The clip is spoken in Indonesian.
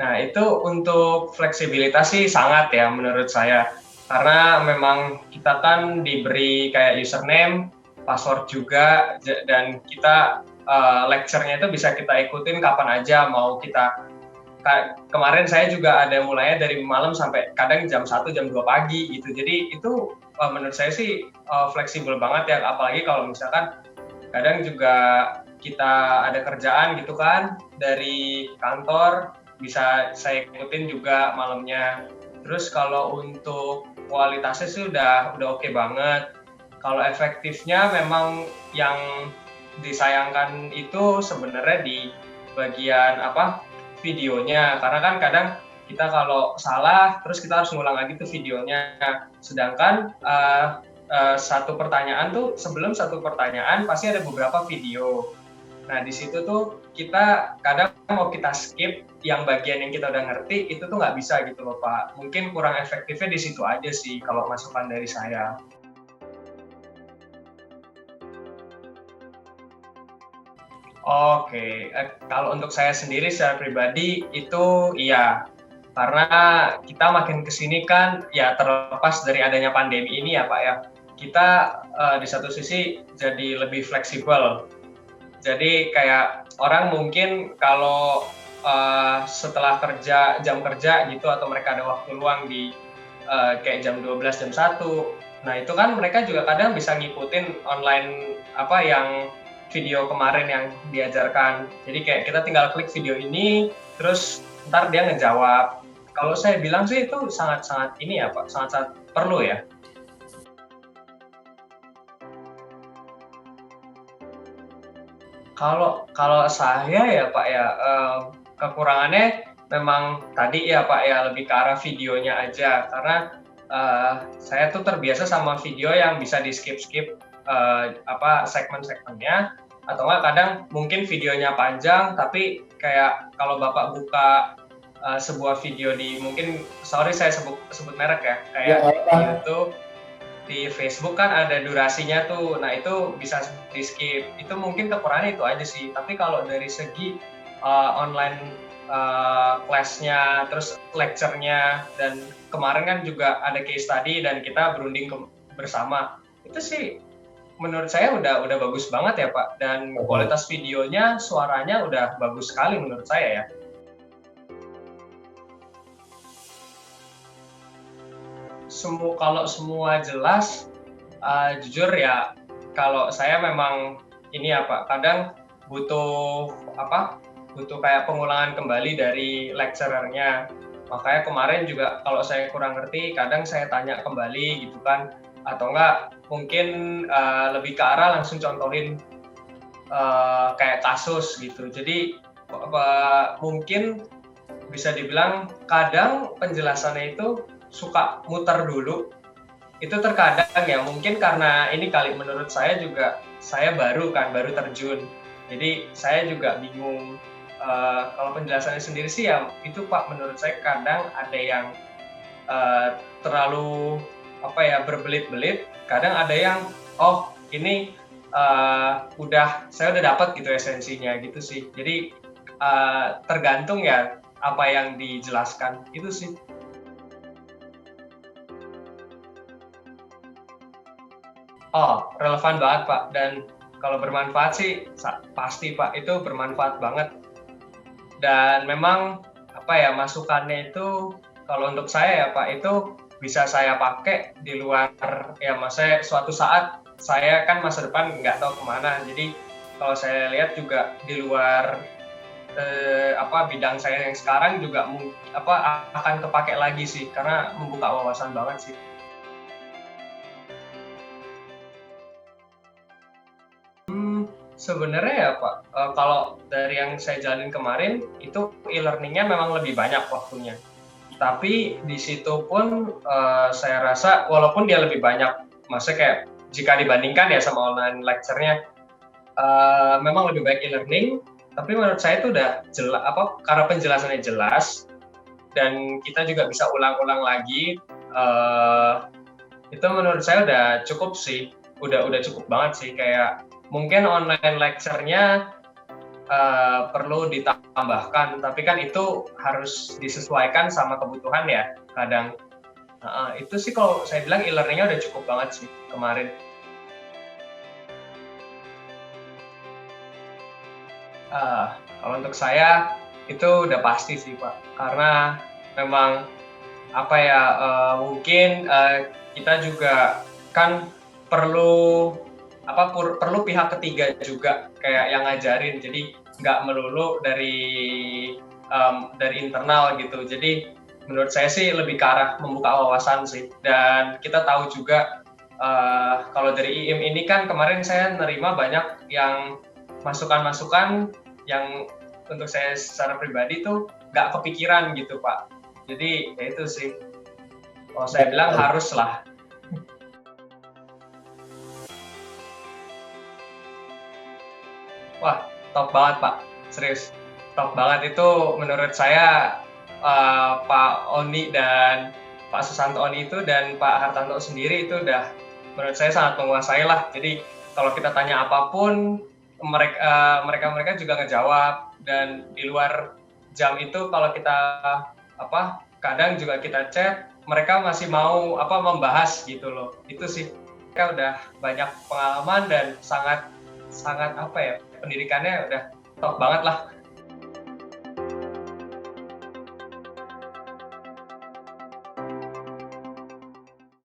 Nah, itu untuk fleksibilitas sih sangat ya menurut saya. Karena memang kita kan diberi kayak username, password juga, dan kita lecture-nya itu bisa kita ikutin kapan aja mau kita. Kemarin saya juga ada mulainya dari malam sampai kadang jam 1, jam 2 pagi gitu. Jadi itu menurut saya sih fleksibel banget ya, apalagi kalau misalkan kadang juga kita ada kerjaan gitu kan dari kantor, bisa saya ikutin juga malamnya. Terus kalau untuk kualitasnya sih udah oke banget. Kalau efektifnya memang yang disayangkan itu sebenarnya di bagian videonya, karena kan kadang kita kalau salah terus kita harus ngulang lagi tuh videonya. Sedangkan satu pertanyaan tuh, sebelum satu pertanyaan pasti ada beberapa video. Nah, di situ tuh kita kadang mau kita skip yang bagian yang kita udah ngerti, itu tuh nggak bisa gitu loh, Pak. Mungkin kurang efektifnya di situ aja sih kalau masukan dari saya. Oke, kalau untuk saya sendiri secara pribadi itu iya, karena kita makin kesini kan ya terlepas dari adanya pandemi ini ya Pak ya, kita di satu sisi jadi lebih fleksibel. Jadi kayak orang mungkin kalau setelah jam kerja gitu atau mereka ada waktu luang di kayak jam 12, jam 1. Nah, itu kan mereka juga kadang bisa ngikutin online yang video kemarin yang diajarkan. Jadi kayak kita tinggal klik video ini, terus ntar dia ngejawab. Kalau saya bilang sih itu sangat-sangat ini ya Pak, sangat-sangat perlu ya. Kalau saya ya Pak ya, kekurangannya memang tadi ya Pak ya, lebih ke arah videonya aja. Karena saya tuh terbiasa sama video yang bisa di-skip-skip segmen-segmennya, atau enggak kadang mungkin videonya panjang, tapi kayak kalau Bapak buka sebuah video mungkin, sorry saya sebut merek ya, Ya, kayak di apa? YouTube, di Facebook kan ada durasinya tuh. Nah, itu bisa di-skip. Itu mungkin kekurangannya itu aja sih. Tapi kalau dari segi online class-nya, terus lecture-nya, dan kemarin kan juga ada case study dan kita berunding bersama. Itu sih menurut saya udah bagus banget ya, Pak. Dan Oke. kualitas videonya, suaranya udah bagus sekali menurut saya ya. Kalau semua jelas, jujur ya, kalau saya memang ini ya Pak, kadang butuh butuh kayak pengulangan kembali dari lecturer-nya. Makanya kemarin juga kalau saya kurang ngerti, kadang saya tanya kembali gitu kan, atau enggak mungkin lebih ke arah langsung contohin kayak kasus gitu. Jadi mungkin bisa dibilang kadang penjelasannya itu suka muter dulu. Itu terkadang ya, mungkin karena ini kali, menurut saya juga saya baru terjun. Jadi saya juga bingung. Kalau penjelasannya sendiri sih ya itu Pak, menurut saya kadang ada yang terlalu berbelit-belit, kadang ada yang ini saya udah dapat gitu esensinya gitu sih. Jadi tergantung ya apa yang dijelaskan itu sih. Oh, relevan banget Pak, dan kalau bermanfaat sih pasti Pak, itu bermanfaat banget. Dan memang masukannya itu kalau untuk saya ya Pak, itu bisa saya pakai di luar ya, maksudnya suatu saat saya kan masa depan nggak tahu kemana. Jadi kalau saya lihat juga di luar bidang saya yang sekarang juga akan kepake lagi sih, karena membuka wawasan banget sih. Sebenarnya ya Pak, kalau dari yang saya jalanin kemarin, itu e-learning-nya memang lebih banyak waktunya. Tapi di situ pun saya rasa walaupun dia lebih banyak, maksudnya kayak jika dibandingkan ya sama online lecture-nya, memang lebih baik e-learning, tapi menurut saya itu udah karena penjelasannya jelas dan kita juga bisa ulang-ulang lagi, itu menurut saya udah cukup sih, udah cukup banget sih. Kayak mungkin online lecture-nya perlu ditambahkan, tapi kan itu harus disesuaikan sama kebutuhan ya kadang. Itu sih kalau saya bilang e-learning-nya udah cukup banget sih kemarin. Kalau untuk saya itu udah pasti sih Pak, karena memang apa ya, mungkin, kita juga kan perlu perlu pihak ketiga juga kayak yang ngajarin, jadi nggak melulu dari internal gitu. Jadi menurut saya sih lebih ke arah membuka wawasan sih, dan kita tahu juga, kalau dari IIM ini kan kemarin saya nerima banyak yang masukan-masukan yang untuk saya secara pribadi tuh nggak kepikiran gitu Pak. Jadi ya itu sih, kalau saya bilang haruslah. Wah, top banget Pak, serius. Top banget itu menurut saya, Pak Oni dan Pak Susanto Oni itu dan Pak Hartanto sendiri itu udah menurut saya sangat menguasai lah. Jadi kalau kita tanya apapun, mereka juga ngejawab, dan di luar jam itu kalau kita kadang juga kita chat, mereka masih mau membahas gitu loh. Itu sih, mereka udah banyak pengalaman dan sangat sangat pendidikannya udah top banget lah.